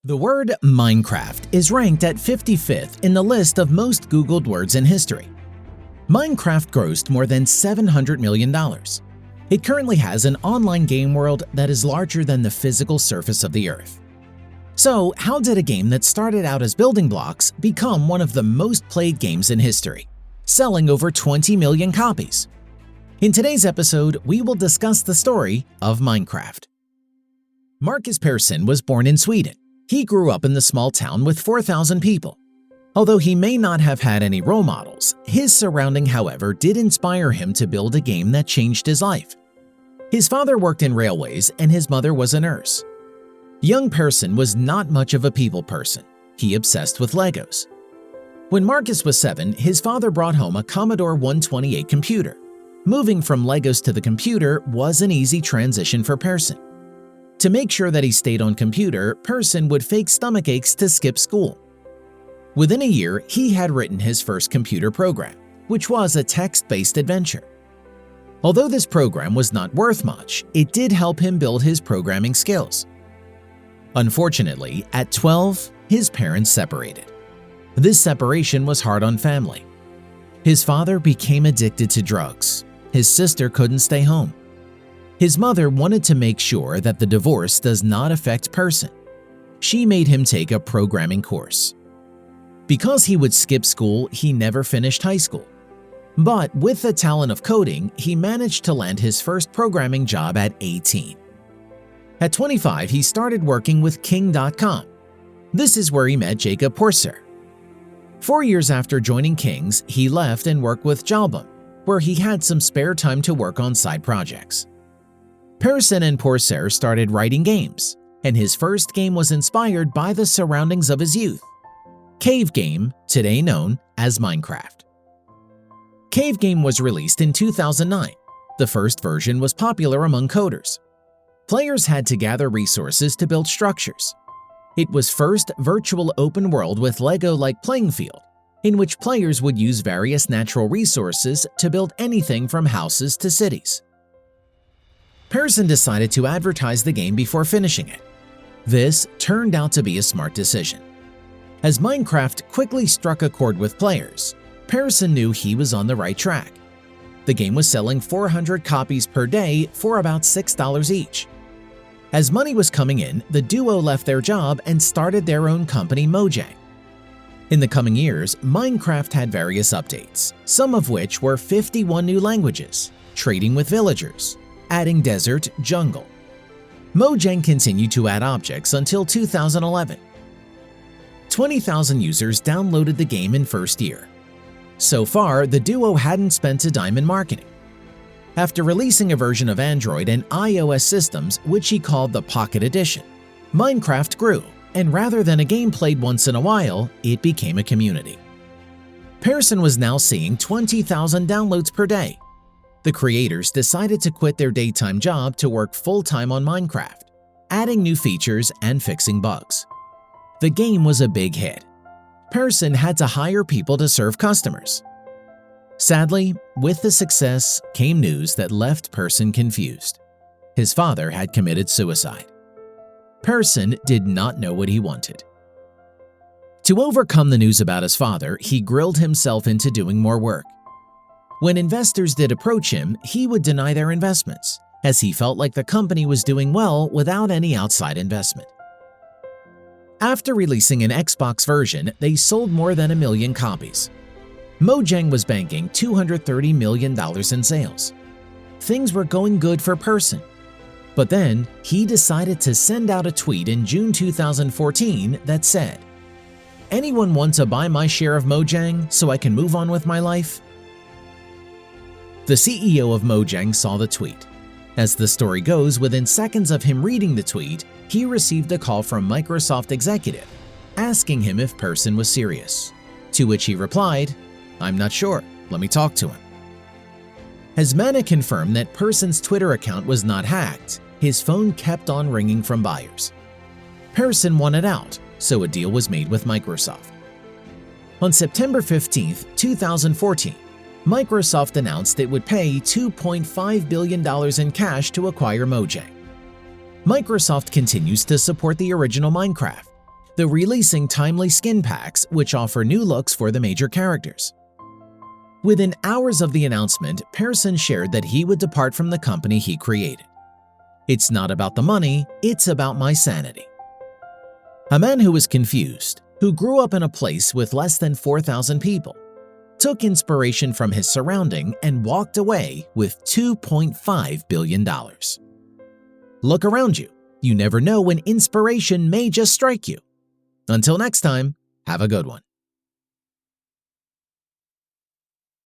The word Minecraft is ranked at 55th in the list of most Googled words in history. Minecraft grossed more than $700 million. It currently has an online game world that is larger than the physical surface of the Earth. So, how did a game that started out as building blocks become one of the most played games in history, selling over 20 million copies? In today's episode, we will discuss the story of Minecraft. Markus Persson was born in Sweden. He grew up in the small town with 4,000 people. Although he may not have had any role models, his surrounding, however, did inspire him to build a game that changed his life. His father worked in railways and his mother was a nurse. Young Persson was not much of a people person. He obsessed with Legos. When Markus was 7, his father brought home a Commodore 128 computer. Moving from Legos to the computer was an easy transition for Persson. To make sure that he stayed on computer, Persson would fake stomach aches to skip school. Within a year, he had written his first computer program, which was a text-based adventure. Although this program was not worth much, it did help him build his programming skills. Unfortunately, at 12, his parents separated. This separation was hard on family. His father became addicted to drugs. His sister couldn't stay home. His mother wanted to make sure that the divorce does not affect Persson. She made him take a programming course. Because he would skip school, he never finished high school. But with the talent of coding, he managed to land his first programming job at 18. At 25, he started working with King.com. This is where he met Jacob Porser. 4 years after joining King's, he left and worked with Jalbum, where he had some spare time to work on side projects. Persson and Porser started writing games, and his first game was inspired by the surroundings of his youth. Cave Game, today known as Minecraft. Cave Game was released in 2009. The first version was popular among coders. Players had to gather resources to build structures. It was first virtual open world with Lego-like playing field, in which players would use various natural resources to build anything from houses to cities. Persson decided to advertise the game before finishing it. This turned out to be a smart decision. As Minecraft quickly struck a chord with players, Persson knew he was on the right track. The game was selling 400 copies per day for about $6 each. As money was coming in, the duo left their job and started their own company, Mojang. In the coming years, Minecraft had various updates, some of which were 51 new languages, trading with villagers, adding desert, jungle. Mojang continued to add objects until 2011. 20,000 users downloaded the game in first year. So far, the duo hadn't spent a dime in marketing. After releasing a version of Android and iOS systems, which he called the Pocket Edition, Minecraft grew, and rather than a game played once in a while, it became a community. Persson was now seeing 20,000 downloads per day. The creators decided to quit their daytime job to work full-time on Minecraft, adding new features and fixing bugs. The game was a big hit. Persson had to hire people to serve customers. Sadly, with the success came news that left Persson confused. His father had committed suicide. Persson did not know what he wanted. To overcome the news about his father, he grilled himself into doing more work. When investors did approach him, he would deny their investments, as he felt like the company was doing well without any outside investment. After releasing an Xbox version, they sold more than 1 million copies. Mojang was banking $230 million in sales. Things were going good for Persson. But then, he decided to send out a tweet in June 2014 that said, "Anyone want to buy my share of Mojang so I can move on with my life?" The CEO of Mojang saw the tweet. As the story goes, within seconds of him reading the tweet, he received a call from Microsoft executive asking him if Persson was serious, to which he replied, "I'm not sure, let me talk to him." As Mana confirmed that Persson's Twitter account was not hacked, his phone kept on ringing from buyers. Persson wanted out, so a deal was made with Microsoft. On September 15, 2014, Microsoft announced it would pay $2.5 billion in cash to acquire Mojang. Microsoft continues to support the original Minecraft, though releasing timely skin packs which offer new looks for the major characters. Within hours of the announcement, Persson shared that he would depart from the company he created. "It's not about the money, it's about my sanity." A man who was confused, who grew up in a place with less than 4,000 people, took inspiration from his surrounding and walked away with $2.5 billion. Look around you. You never know when inspiration may just strike you. Until next time, have a good one.